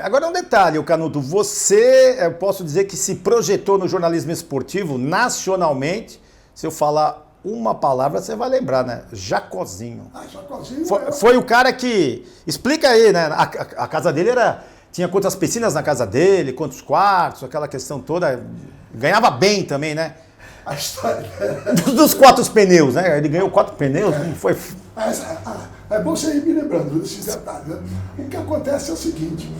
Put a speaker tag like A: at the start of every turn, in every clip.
A: Agora um detalhe, Canuto, você, eu posso dizer que se projetou no jornalismo esportivo nacionalmente, se eu falar uma palavra, você vai lembrar, né? Jacozinho.
B: Jacozinho
A: foi o cara que... Explica aí, né? A casa dele tinha quantas piscinas na casa dele, quantos quartos, aquela questão toda. Ganhava bem também, né?
B: A história...
A: Dos 4 pneus, né? Ele ganhou 4 pneus, foi...
B: É bom você ir me lembrando desses detalhes, né? O que acontece é o seguinte,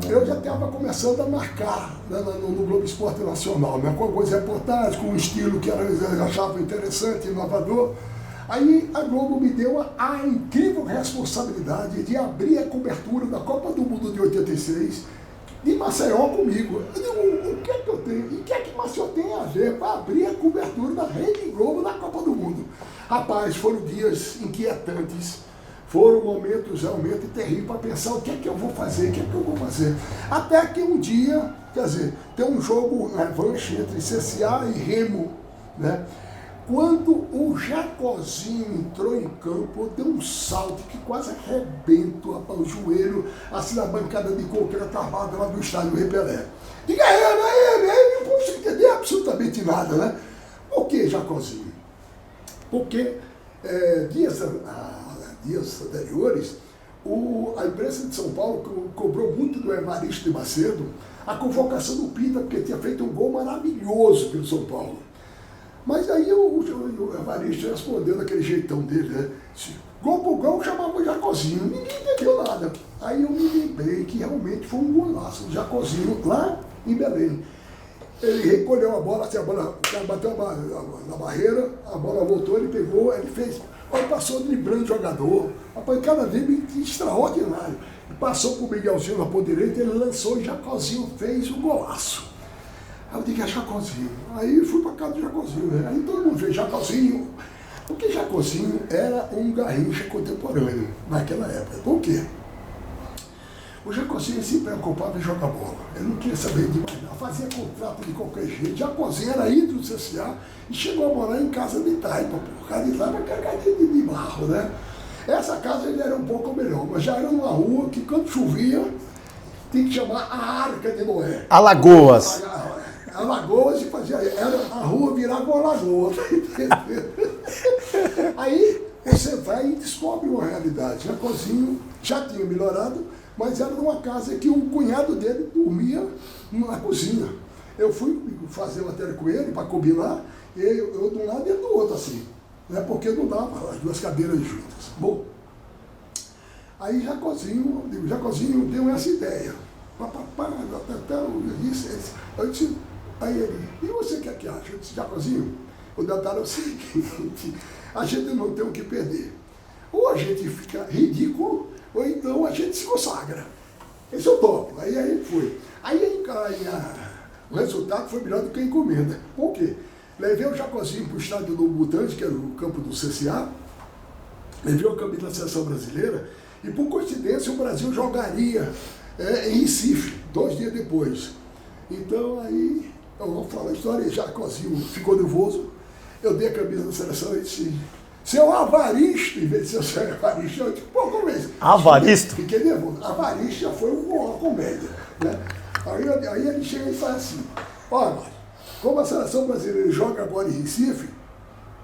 B: eu já estava começando a marcar, né, no Globo Esporte Nacional, né, com algumas reportagens, com um estilo que eu achava interessante, inovador. Aí a Globo me deu a incrível responsabilidade de abrir a cobertura da Copa do Mundo de 86 de Maceió comigo. Eu digo, o que é que eu tenho? E o que é que Maceió tem a ver para abrir a cobertura da Rede Globo na Copa do Mundo? Rapaz, foram dias inquietantes, foram momentos realmente terríveis para pensar o que é que eu vou fazer, o que é que eu vou fazer. Até que um dia, quer dizer, tem um jogo, revanche entre CSA e Remo, né? Quando o Jacozinho entrou em campo, deu um salto que quase arrebenta o joelho, assim na bancada de concreto armado lá do estádio Repelé. Diga ele, não posso entender absolutamente nada, né? Por que Jacozinho? Porque dias anteriores, a imprensa de São Paulo cobrou muito do Evaristo de Macedo a convocação do Pita, porque tinha feito um gol maravilhoso pelo São Paulo. Mas aí o Evaristo respondeu daquele jeitão dele, né? Gol por gol, chamava o Jacozinho. Ninguém entendeu nada. Aí eu me lembrei que realmente foi um golaço do Jacozinho lá em Belém. Ele recolheu a bola, assim, o cara bateu na barreira, a bola voltou, ele pegou, ele fez, ele passou driblando o jogador. Rapaz, cada drible extraordinário. Passou pro Miguelzinho na ponta direita, ele lançou e Jacozinho fez um golaço. Aí eu digo, é Jacozinho. Aí fui para casa do Jacozinho, né? Aí todo mundo vê Jacozinho. Porque Jacozinho era um Garrincha contemporâneo naquela época. Por quê? O Jacozinho se preocupava em jogar bola. Ele não queria saber de mais nada. Fazia contrato de qualquer jeito. Jacozinho era ídolo do CSA e chegou a morar em casa de Itaipa. Por casa de Itaipa, carregadinha de barro, né? Essa casa ele era um pouco melhor, mas já era uma rua que quando chovia, tinha que chamar a Arca de Noé.
A: Alagoas.
B: Alagoas e a rua virava uma lagoa. Aí você vai e descobre uma realidade. Jacozinho já tinha melhorado, mas era numa casa que o cunhado dele dormia na cozinha. Eu fui fazer matéria com ele para combinar, e eu de um lado e ele do outro assim, né? Porque não dava as duas cadeiras juntas. Bom, aí Jacozinho deu essa ideia. Eu disse, aí ele, e você o que é que acha? Eu disse, Jacozinho, o detalhe é o seguinte, a gente não tem o que perder. Ou a gente fica ridículo, ou então a gente se consagra. Esse é o topo. Aí foi. O resultado foi melhor do que a encomenda. Por quê? Levei o Jacozinho para o estádio do Mutante, que era o campo do CSA, levei o campo da seleção brasileira, e por coincidência o Brasil jogaria em Recife, 2 dias depois. Então aí, eu vou falar a história, Jacozinho ficou nervoso, eu dei a camisa da seleção e disse, seu Avaristo, em vez de ser seu Avaristo, eu disse, pô, como é isso?
A: Avaristo?
B: Fiquei nervoso. Avaristo já foi uma comédia, né? Aí ele chega e fala assim, olha, como a seleção brasileira joga agora em Recife,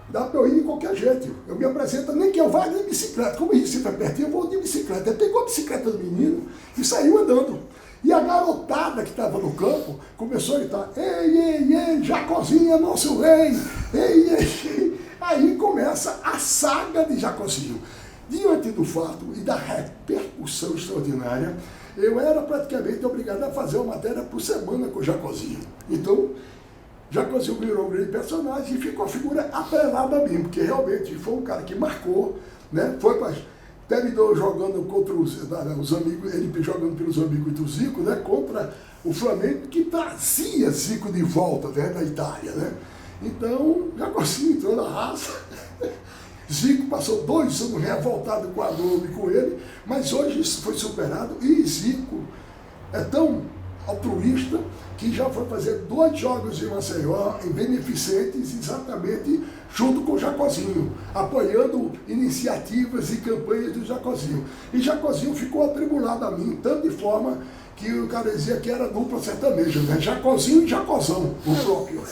B: dá para eu ir de qualquer jeito. Eu me apresento, nem que eu vá de bicicleta. Como em Recife é pertinho, eu vou de bicicleta. Ele pegou a bicicleta do menino e saiu andando. E a garotada que estava no campo começou a gritar, ei, Jacozinho é nosso rei, ei. Aí começa a saga de Jacozinho. Diante do fato e da repercussão extraordinária, eu era praticamente obrigado a fazer uma matéria por semana com o Jacozinho. Então, Jacozinho virou um grande personagem e ficou a figura atrelada a mim, porque realmente foi um cara que marcou, né? Terminou jogando contra os amigos, ele jogando pelos amigos do Zico, né? Contra o Flamengo, que trazia Zico de volta, né? Da Itália, né? Então, Jacozinho entrou na raça. Zico passou 2 anos revoltado com a Globo e com ele, mas hoje isso foi superado e Zico é tão altruísta que já foi fazer 2 jogos em Maceió, em beneficentes, exatamente junto com o Jacozinho, apoiando iniciativas e campanhas do Jacozinho. E Jacozinho ficou atribulado a mim, tanto de forma que o cara dizia que era dupla sertaneja, né? Jacozinho e Jacozão, o próprio.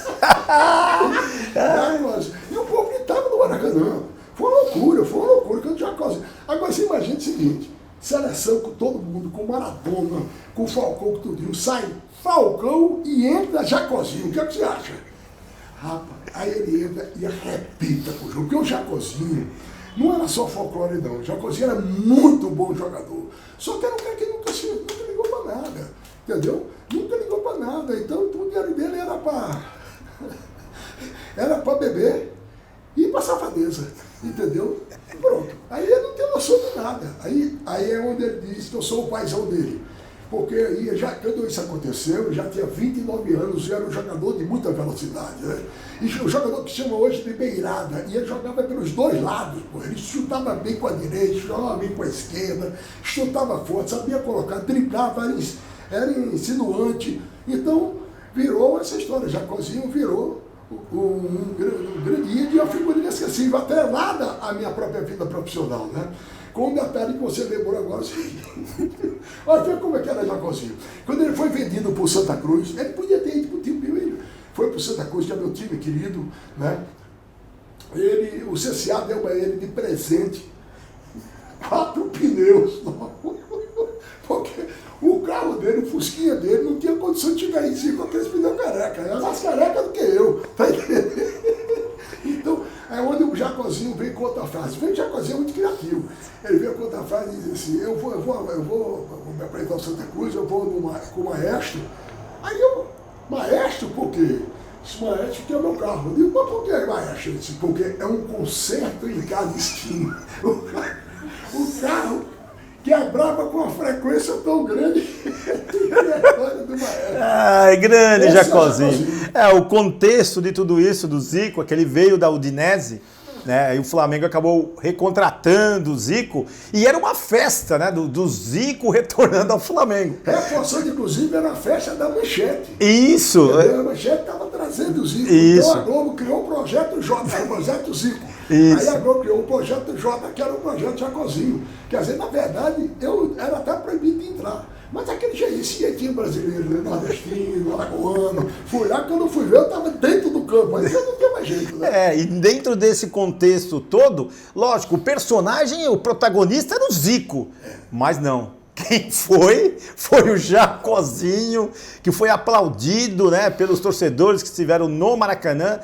B: E o povo gritava no Maracanã. Foi uma loucura, que o Jacozinho. Agora você imagina o seguinte, seleção com todo mundo, com Maradona, com Falcão, com tudinho, sai Falcão e entra Jacozinho. O que é que você acha? Rapaz, aí ele entra e arrebenta com o jogo, porque o Jacozinho não era só folclore não, o Jacozinho era muito bom jogador, só que era um cara que nunca ligou pra nada, entendeu? Nunca ligou pra nada, então o dinheiro dele era pra beber e pra safadeza, entendeu? E pronto, aí ele não tem noção de nada, aí é onde ele diz que eu sou o paizão dele. Porque aí, quando isso aconteceu, eu já tinha 29 anos e era um jogador de muita velocidade, né? E o jogador que chama hoje de beirada, e ele jogava pelos dois lados, pô. Ele chutava bem com a direita, chutava bem com a esquerda, chutava forte, sabia colocar, driblava, era insinuante. Então, virou essa história, Jacozinho virou um grande ídolo e uma figura inesquecível, atrelada à minha própria vida profissional, né? Com um detalhe que você lembrou agora, olha, vê como é que era Jacozinho. Quando ele foi vendido por Santa Cruz, ele podia ter ido para o time dele. Foi para o Santa Cruz, que é meu time querido, né? O CCA deu para ele de presente 4 pneus. Porque o carro dele, o Fusquinha dele, não tinha condição de chegar em si com aqueles pneus careca. Era mais careca do que eu, tá entendendo? Então, é onde o Jacozinho vem com outra frase. O Jacozinho é muito criativo. Ele vem com outra frase e diz assim, eu vou me apresentar ao Santa Cruz, eu vou com o maestro. Aí eu, maestro por quê? Esse maestro que é o meu carro. Eu digo, mas por que maestro? Ele disse, porque é um concerto em cada esquina. O carro quebrava com uma frequência tão grande que a história do maestro.
A: Ai, grande Jacozinho.
B: É
A: o contexto de tudo isso do Zico, é que ele veio da Udinese, né? E o Flamengo acabou recontratando o Zico, e era uma festa, né? Do Zico retornando ao Flamengo.
B: Reforçando, inclusive, era a festa da Manchete.
A: Isso.
B: A Manchete estava trazendo o Zico.
A: Isso.
B: Então a Globo criou o projeto J, o projeto Zico.
A: Isso.
B: Aí a Globo criou o projeto J, que era o projeto Jacozinho. Quer dizer, na verdade, eu era até proibido de entrar. Mas aquele jeitinho brasileiro, né? Nordestino, alagoano. Fui lá, quando eu fui ver, eu estava dentro do campo. Aí eu não tinha mais jeito, né?
A: E dentro desse contexto todo, lógico, o personagem, o protagonista era o Zico. Mas não. Quem foi o Jacozinho, que foi aplaudido, né, pelos torcedores que estiveram no Maracanã.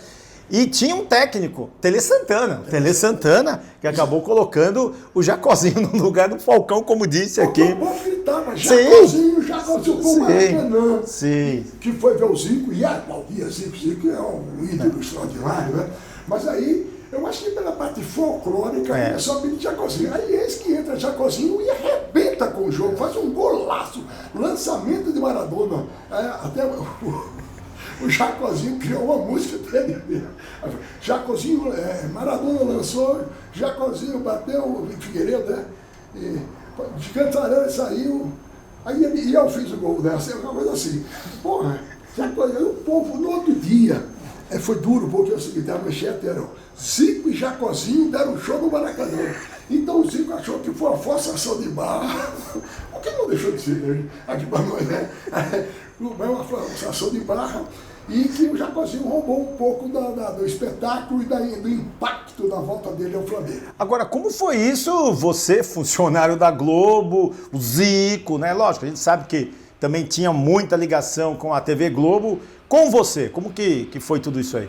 A: E tinha um técnico, Tele Santana, que acabou colocando o Jacozinho no lugar do Falcão, como disse aqui.
B: O povo gritava, Jacozinho com o Maracanã.
A: Sim.
B: Que foi ver o Zico e aplaudia Zico é um ídolo extraordinário, né? Mas aí, eu acho que pela parte folclórica, é só pedir Jacozinho. Aí eis que entra Jacozinho e arrebenta com o jogo, faz um golaço, lançamento de Maradona. Até o Jacozinho criou uma música dele. Jacozinho, Maradona lançou, Jacozinho bateu o Figueiredo, né? De Cantarana saiu, e eu fiz o gol dessa, uma coisa assim. Porra, Jacozinho, o povo no outro dia, foi duro, porque é o seguinte, a manchete era Zico e Jacozinho deram um show no Maracanã. Então o Zico achou que foi uma forçação de barra, o que não deixou de ser, né? Aqui para nós, né? Uma forçação de barra, e que o Jacozinho roubou um pouco do espetáculo e do impacto da volta dele ao Flamengo.
A: Agora, como foi isso, você, funcionário da Globo, o Zico, né? Lógico, a gente sabe que também tinha muita ligação com a TV Globo. Com você, como que foi tudo isso aí?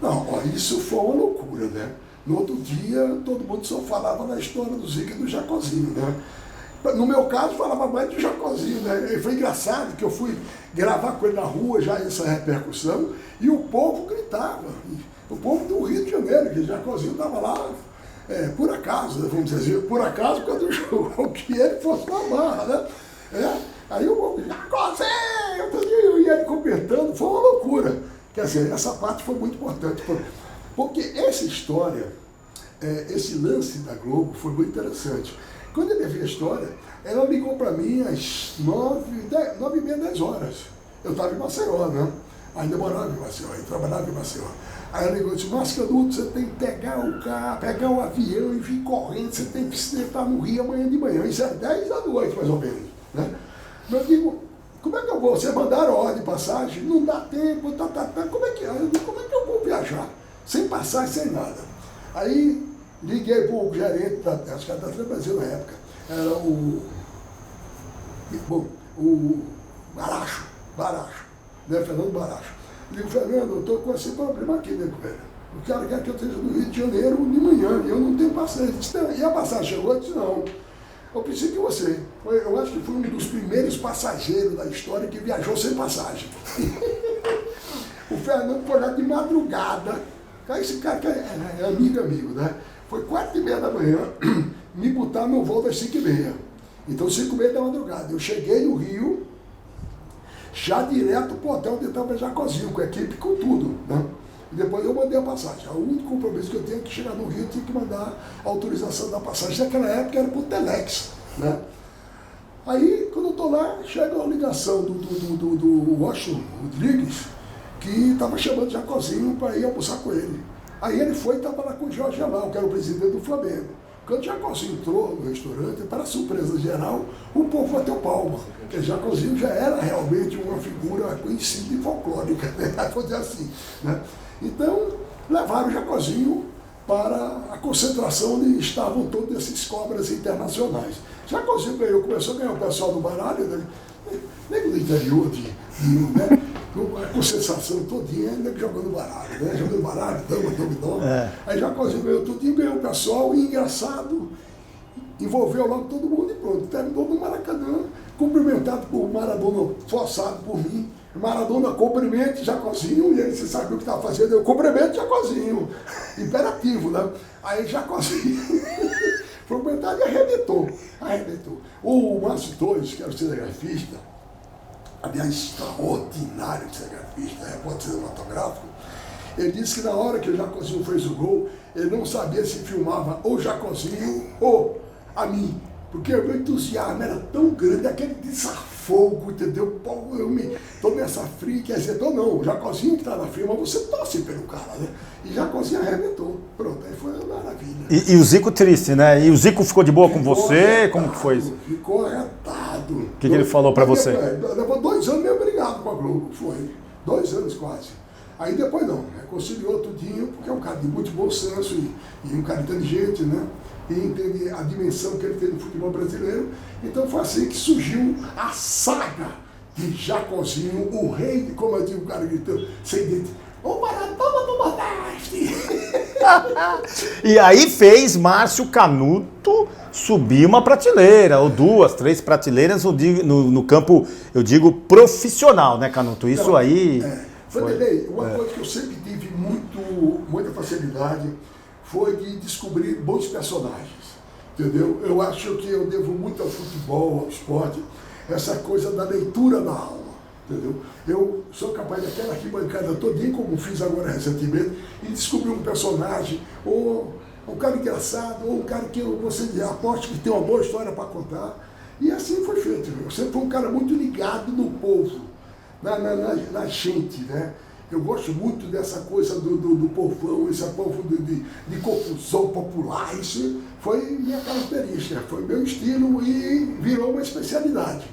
B: Não, isso foi uma loucura, né? No outro dia, todo mundo só falava da história do Zico e do Jacozinho, né? No meu caso, falava mais do Jacozinho, né? E foi engraçado que eu fui gravar com ele na rua, já essa repercussão, e o povo gritava. O povo do Rio de Janeiro, que o Jacozinho estava lá, por acaso, vamos dizer, por acaso, quando o jogo que ele fosse na barra, né? Aí o povo, Jacozinho, e ele comentando, foi uma loucura. Quer dizer, essa parte foi muito importante, porque essa história, esse lance da Globo foi muito interessante. Quando ele viu a história, ela ligou para mim às 9h30, 10 horas. Eu estava em Maceió, né? Ainda morava em Maceió, eu trabalhava em Maceió. Aí ela ligou e disse, mas Canuto, você tem que pegar o carro, pegar o avião e vir correndo, você tem que estar no Rio amanhã de manhã. Isso é 10 da noite, mais ou menos, né? Eu digo, como é que eu vou? Vocês mandaram ordem de passagem? Não dá tempo, como é que é? Eu digo, como é que eu vou viajar? Sem passagem, sem nada. Aí liguei para o gerente, acho que era da Brasil na época, era o Baracho, né, Fernando Baracho. Eu digo, Fernando, eu estou com esse problema aqui, né, velho? O cara quer que eu esteja no Rio de Janeiro de manhã, e eu não tenho passagem. Ele disse, e a passagem chegou? Eu disse, não. Eu preciso que você. Eu acho que foi um dos primeiros passageiros da história que viajou sem passagem. O Fernando foi lá de madrugada. Esse cara que é amigo, né? Foi 4h30 da manhã, me botar no voo das 5h30. Então 5h30 da madrugada. Eu cheguei no Rio, já direto pro hotel onde estava Jacozinho, com a equipe, com tudo, né? E depois eu mandei a passagem. O único compromisso que eu tenho é que chegar no Rio, eu tinha que mandar a autorização da passagem. Naquela época era por Telex, né? Aí, quando eu estou lá, chega a ligação do Washington Rodrigues, que estava chamando o Jacozinho para ir almoçar com ele. Aí ele foi e estava lá com o Jorge Alau, que era o presidente do Flamengo. Quando o Jacozinho entrou no restaurante, para surpresa geral, o povo bateu palma, porque o Jacozinho já era realmente uma figura conhecida e folclórica, né? Vou dizer assim, né? Então, levaram o Jacozinho para a concentração onde estavam todos esses cobras internacionais. Jacozinho começou a ganhar o pessoal do baralho, né? Nem do interior, né? A concentração todinha, né? Jogando baralho, né? Jogando baralho, dama, dominó. Aí Jacozinho ganhou tudinho, ganhou o pessoal, e engraçado, envolveu logo todo mundo e pronto. Terminou no Maracanã, cumprimentado por Maradona, forçado por mim. Maradona cumprimente Jacozinho, e ele, você sabe o que estava fazendo? Eu cumprimento Jacozinho, imperativo, né? Aí Jacozinho foi comentado e arrebentou. O Márcio Torres, que era o cinegrafista, aliás, extraordinário cinegrafista, repórter cinematográfico, ele disse que na hora que o Jacozinho fez o gol, ele não sabia se filmava ou Jacozinho ou a mim, porque o meu entusiasmo era tão grande, aquele desafogo, entendeu? Pô, eu me tomei essa fria, quer dizer, não, o Jacozinho que está na firma, você torce pelo cara, né? E Jacozinho arrebentou. Pronto, aí foi uma maravilha.
A: E o Zico triste, né? E o Zico ficou de boa com você?
B: Arretado,
A: como que foi isso?
B: Ficou arretado.
A: O que ele falou para você?
B: Levou 2 anos meio brigado com a Globo, foi. 2 anos quase. Aí depois não, reconciliou tudinho, porque é um cara de muito bom senso e um cara inteligente, né? E entende a dimensão que ele tem no futebol brasileiro. Então foi assim que surgiu a saga de Jacozinho, o rei, de, como eu digo, o cara gritando, sem dente, o Maradona do Nordeste!
A: E aí fez Márcio Canuto subir uma prateleira, ou 2, 3 prateleiras no campo, eu digo, profissional, né, Canuto? Isso então, aí...
B: Vanderlei, uma coisa que eu sempre tive muita facilidade foi de descobrir bons personagens, entendeu? Eu acho que eu devo muito ao futebol, ao esporte, essa coisa da leitura da alma, entendeu? Eu sou capaz daquela arquibancada todinha, como fiz agora recentemente, e descobrir um personagem, ou um cara engraçado, ou um cara que você aposta que tem uma boa história para contar. E assim foi feito. Eu sempre fui um cara muito ligado no povo, na gente, né? Eu gosto muito dessa coisa do povão, esse povo de confusão popular. Isso foi minha característica, foi meu estilo e virou uma especialidade.